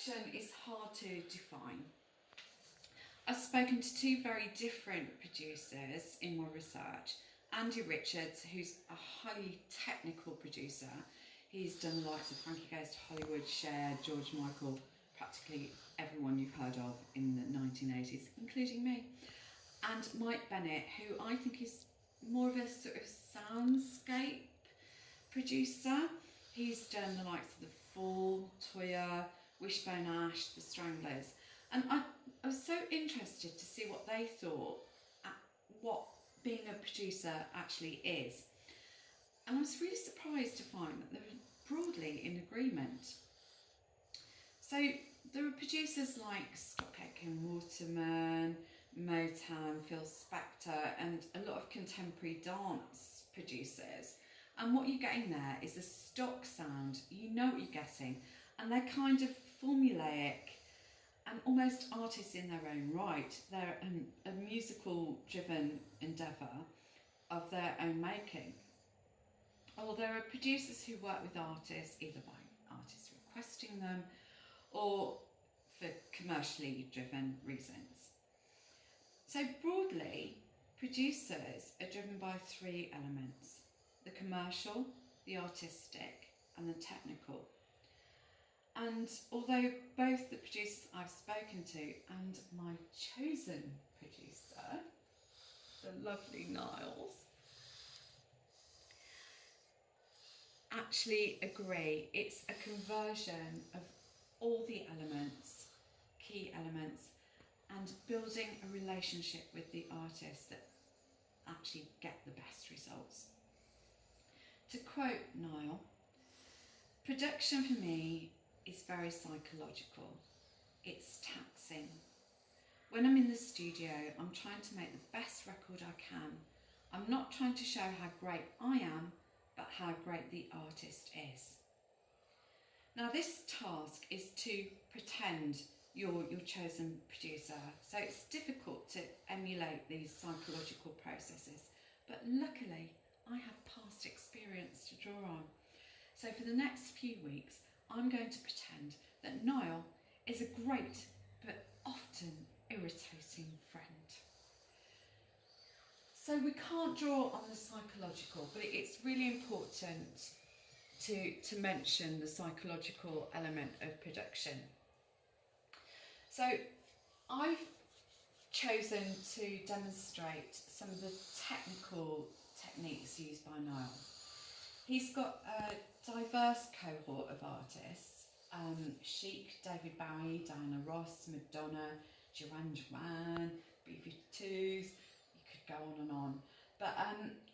production is hard to define. I've spoken to two very different producers in my research. Andy Richards, who's a highly technical producer. He's done the likes of Frankie Goes to Hollywood, Cher, George Michael, practically everyone you've heard of in the 1980s, including me. And Mike Bennett, who I think is more of a sort of soundscape producer. He's done the likes of The Fall, Toyah, Wishbone Ash, The Stranglers. And I was so interested to see what they thought, what being a producer actually is. And I was really surprised to find that they were broadly in agreement. So there are producers like Scott Peck and Waterman, Motown, Phil Spector, and a lot of contemporary dance producers. And what you're getting there is a stock sound. You know what you're getting. And they're kind of formulaic and almost artists in their own right. They're a musical-driven endeavour of their own making. Or there are producers who work with artists, either by artists requesting them or for commercially driven reasons. So broadly, producers are driven by three elements: the commercial, the artistic, and the technical. And although both the producers I've spoken to and my chosen producer, the lovely Niles, actually agree it's a conversion of all the elements, key elements, and building a relationship with the artist that actually get the best results. To quote Niall, production for me is very psychological. It's taxing. When I'm in the studio, I'm trying to make the best record I can. I'm not trying to show how great I am, but how great the artist is. Now this task is to pretend you're your chosen producer, so it's difficult to emulate these psychological processes, but luckily I have past experience to draw on. So for the next few weeks, I'm going to pretend that Niall is a great but often irritating friend. So we can't draw on the psychological, but it's really important to mention the psychological element of production. So I've chosen to demonstrate some of the technical techniques used by Niall. He's got a diverse cohort of artists: Chic, David Bowie, Diana Ross, Madonna, Duran Duran, B-52s, you could go on and on. But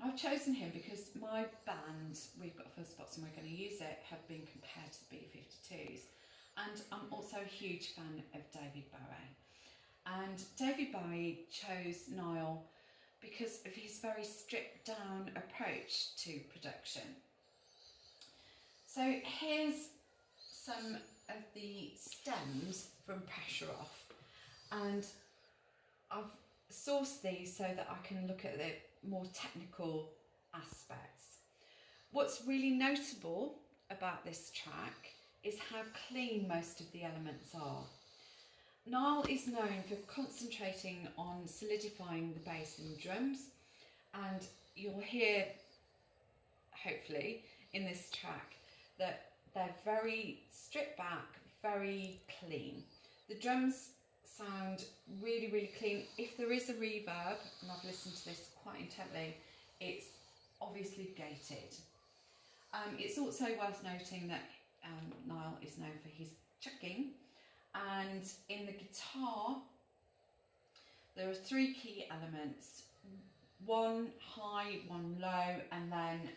I've chosen him because my band, We've Got First Spots and We're Going to Use It, have been compared to the B-52s. And I'm also a huge fan of David Bowie. And David Bowie chose Niall because of his very stripped down approach to production. So here's some of the stems from Pressure Off, and I've sourced these so that I can look at the more technical aspects. What's really notable about this track is how clean most of the elements are. Niall is known for concentrating on solidifying the bass and drums, and you'll hear, hopefully, in this track that they're very stripped back, very clean. The drums sound really, really clean. If there is a reverb, and I've listened to this quite intently, it's obviously gated. It's also worth noting that Niall is known for his chucking, and in the guitar there are three key elements: one high, one low, and then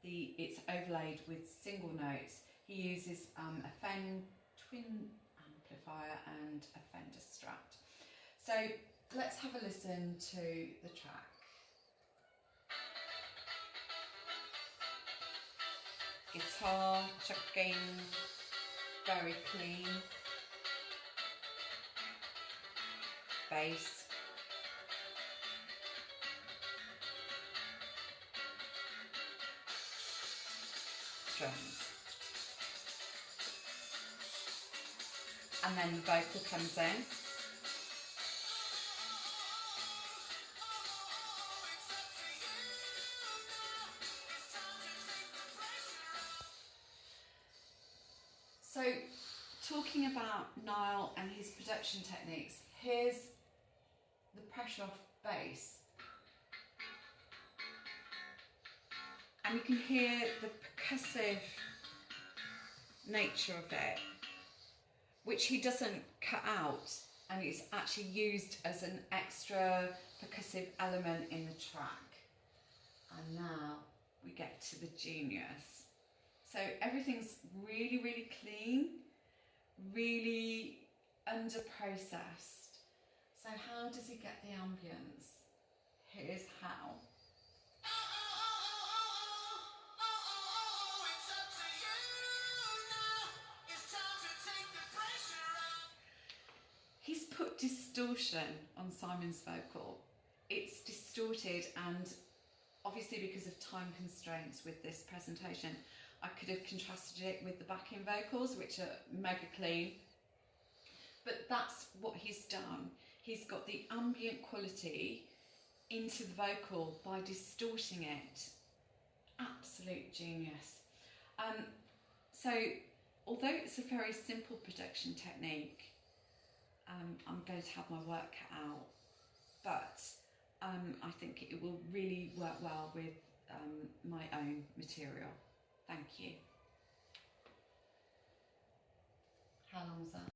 it's overlaid with single notes. He uses a Fender twin amplifier and a Fender Strat. So let's have a listen to the track. Guitar, chucking, very clean. Bass. Drums. and then the vocal comes in. So, talking about Niall and his production techniques, here's the pressure off bass. And you can hear the percussive nature of it, which he doesn't cut out, and it's actually used as an extra percussive element in the track. And now we get to the genius. So everything's really, really clean, really under processed. So how does he get the ambience? Here's how. He's put distortion on Simon's vocal. It's distorted, and obviously because of time constraints with this presentation, I could have contrasted it with the backing vocals, which are mega clean. But that's what he's done. He's got the ambient quality into the vocal by distorting it. Absolute genius. So, although it's a very simple production technique, I'm going to have my work cut out, but I think it will really work well with my own material. Thank you. How long was that?